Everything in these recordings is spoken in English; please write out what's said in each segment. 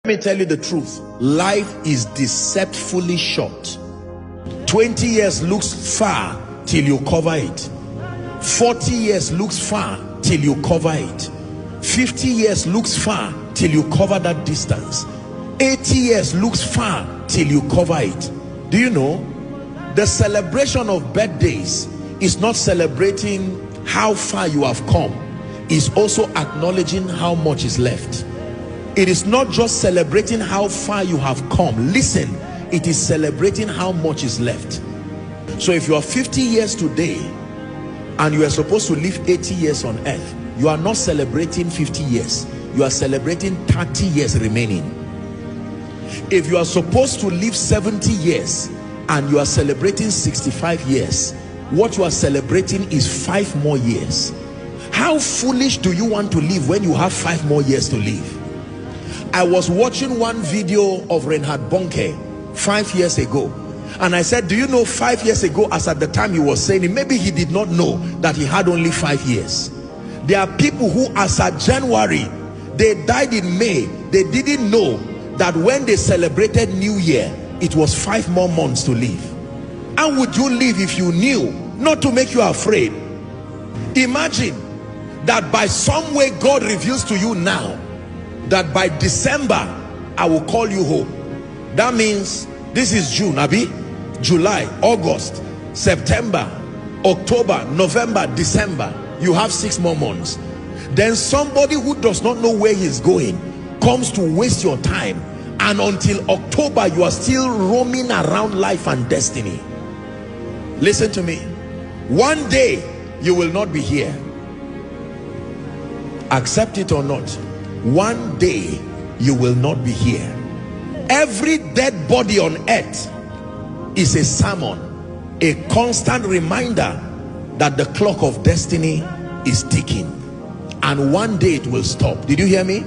Let me tell you the truth. Life is deceptfully short. 20 years looks far till you cover it. 40 years looks far till you cover it. 50 years looks far till you cover that distance. 80 years looks far till you cover it. Do you know, the celebration of birthdays is not celebrating how far you have come, it's also acknowledging how much is left. It is not just celebrating how far you have come. Listen, it is celebrating how much is left. So if you are 50 years today and you are supposed to live 80 years on earth, you are not celebrating 50 years, you are celebrating 30 years remaining. If you are supposed to live 70 years and you are celebrating 65 years, what you are celebrating is 5 more years. How foolish do you want to live when you have 5 more years to live? I was watching one video of Reinhard Bonnke 5 years ago, and I said, do you know 5 years ago, as at the time he was saying it, maybe he did not know that he had only 5 years. There are people who, as at January, they died in May, they didn't know that when they celebrated New Year, it was 5 more months to live. How would you live if you knew? Not to make you afraid. Imagine that by some way God reveals to you now that by December I will call you home. That means this is June, Abi, July, August, September, October, November, December. You have 6 more months. Then somebody who does not know where he's going comes to waste your time, and until October you are still roaming around life and destiny. Listen to me. One day you will not be here. Accept it or not, one day you will not be here. Every dead body on earth is a sermon, a constant reminder that the clock of destiny is ticking, and one day it will stop. Did you hear me?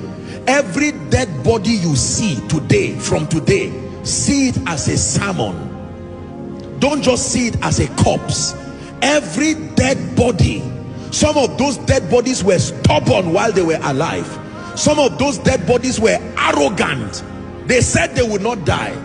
Every dead body you see today, from today, see it as a sermon. Don't just see it as a corpse. Every dead body, some of those dead bodies were stubborn while they were alive. Some of those dead bodies were arrogant. They said they would not die.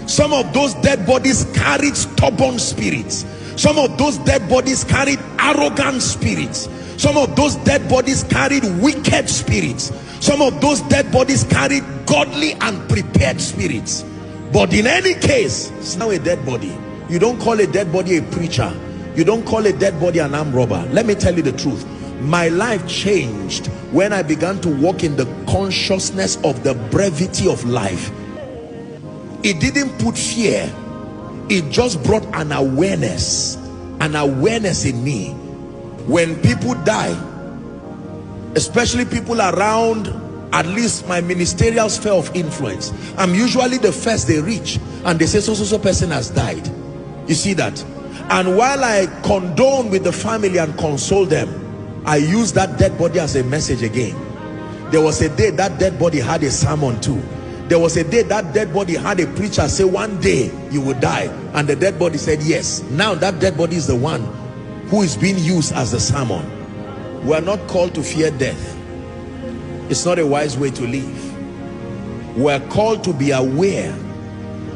Some of those dead bodies carried stubborn spirits. Some of those dead bodies carried arrogant spirits. Some of those dead bodies carried wicked spirits. Some of those dead bodies carried godly and prepared spirits. But in any case, it's now a dead body. You don't call a dead body a preacher. You don't call a dead body an armed robber. Let me tell you the truth. My life changed when I began to walk in the consciousness of the brevity of life. It didn't put fear. It just brought an awareness in me. When people die, especially people around at least my ministerial sphere of influence, I'm usually the first they reach, and they say so person has died. You see that? And while I condone with the family and console them, I use that dead body as a message again. There was a day that dead body had a sermon too. There was a day that dead body had a preacher say, one day you will die, and the dead body said yes. Now that dead body is the one who is being used as the sermon. We are not called to fear death. It's not a wise way to live. We are called to be aware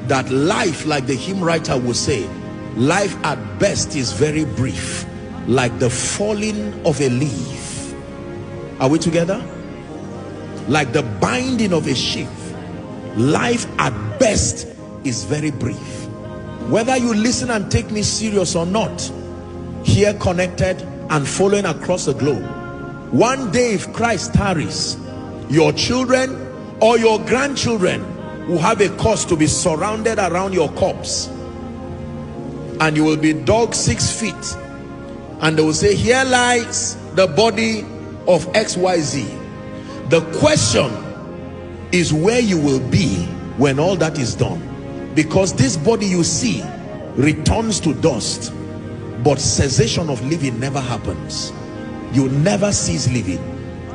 that life, like the hymn writer would say, life at best is very brief, like the falling of a leaf. Are we together? Like the binding of a sheaf. Life at best is very brief. Whether you listen and take me serious or not, here connected and following across the globe, one day if Christ tarries, your children or your grandchildren will have a cause to be surrounded around your corpse, and you will be dug 6 feet, and they will say, here lies the body of XYZ. The question is where you will be when all that is done, because this body you see returns to dust, but cessation of living never happens. You never cease living.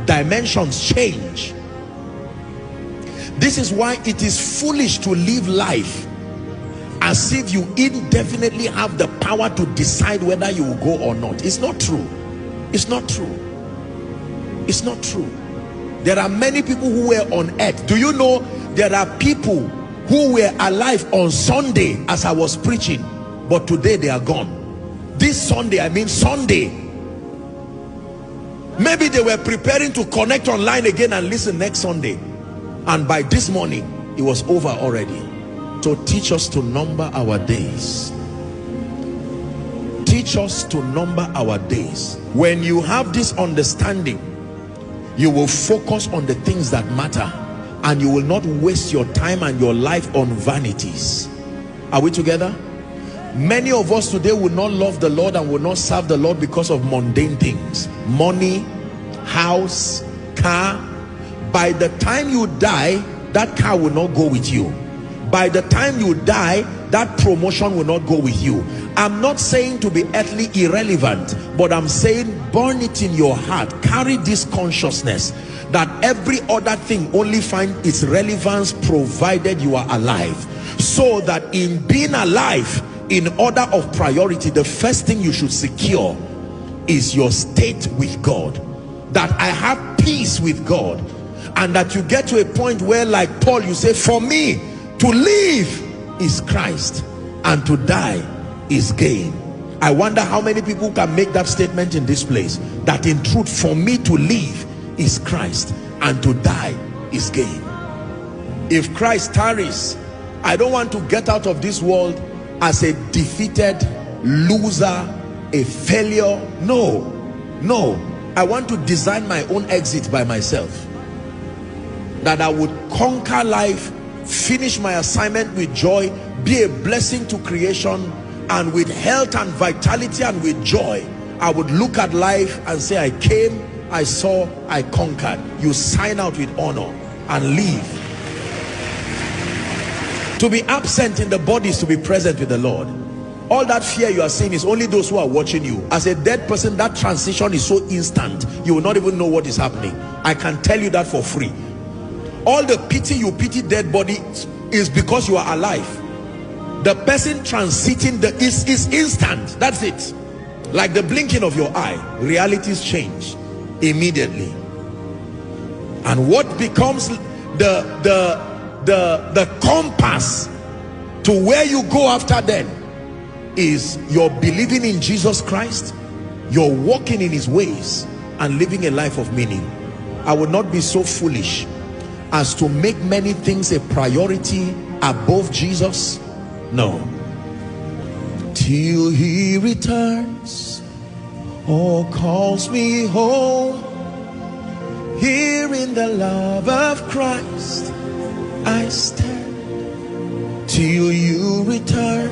Dimensions change. This is why it is foolish to live life as if you indefinitely have the power to decide whether you will go or not. It's not true. It's not true. It's not true. There are many people who were on earth. Do you know there are people who were alive on Sunday as I was preaching, but today they are gone? This Sunday, I mean Sunday. Maybe they were preparing to connect online again and listen next Sunday, and by this morning it was over already. So teach us to number our days. Teach us to number our days. When you have this understanding, you will focus on the things that matter, and you will not waste your time and your life on vanities. Are we together? Many of us today will not love the Lord and will not serve the Lord because of mundane things. Money, house, car. By the time you die, that car will not go with you. By the time you die, that promotion will not go with you. I'm not saying to be earthly irrelevant, but I'm saying burn it in your heart. Carry this consciousness that every other thing only finds its relevance provided you are alive. So that in being alive, in order of priority, the first thing you should secure is your state with God. That I have peace with God, and that you get to a point where, like Paul, you say, for me to live is Christ and to die is gain. I wonder how many people can make that statement in this place, that in truth, for me to live is Christ and to die is gain. If Christ tarries, I don't want to get out of this world as a defeated loser, a failure. No, I want to design my own exit by myself, that I would conquer life, finish my assignment with joy, be a blessing to creation, and with health and vitality and with joy, I would look at life and say, I came, I saw, I conquered. You sign out with honor and leave. To be absent in the body is to be present with the Lord. All that fear you are seeing is only those who are watching you. As a dead person, that transition is so instant, you will not even know what is happening. I can tell you that for free. All the pity you pity dead body is because you are alive. The person transiting is instant. That's it. Like the blinking of your eye, realities change immediately. And what becomes the compass to where you go after then is your believing in Jesus Christ, your walking in his ways, and living a life of meaning. I would not be so foolish as to make many things a priority above Jesus. No. Till he returns or calls me home, here in the love of Christ I stand. Till you return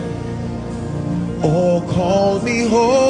or call me home,